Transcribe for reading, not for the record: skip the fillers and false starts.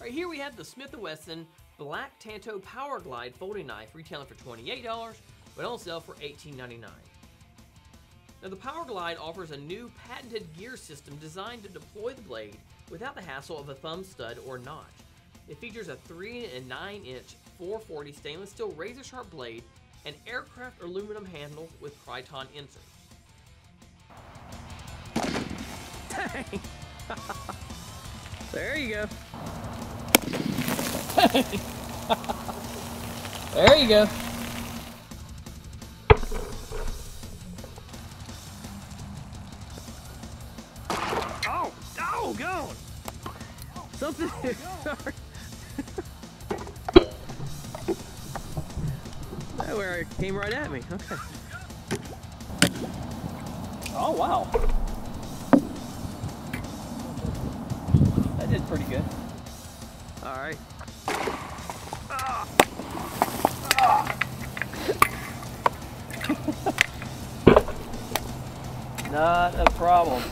Right here we have the Smith & Wesson Black Tanto Power Glide folding knife, retailing for $28, but on sale for $18.99. Now the Power Glide offers a new patented gear system designed to deploy the blade without the hassle of a thumb stud or notch. It features a 3 and 9 inch 440 stainless steel razor sharp blade and aircraft aluminum handle with Kryton inserts. Dang. There you go. There you go. Oh, going. Something. That where it came right at me. Okay. Oh wow. That did pretty good. All right. Ah. Ah. Not a problem.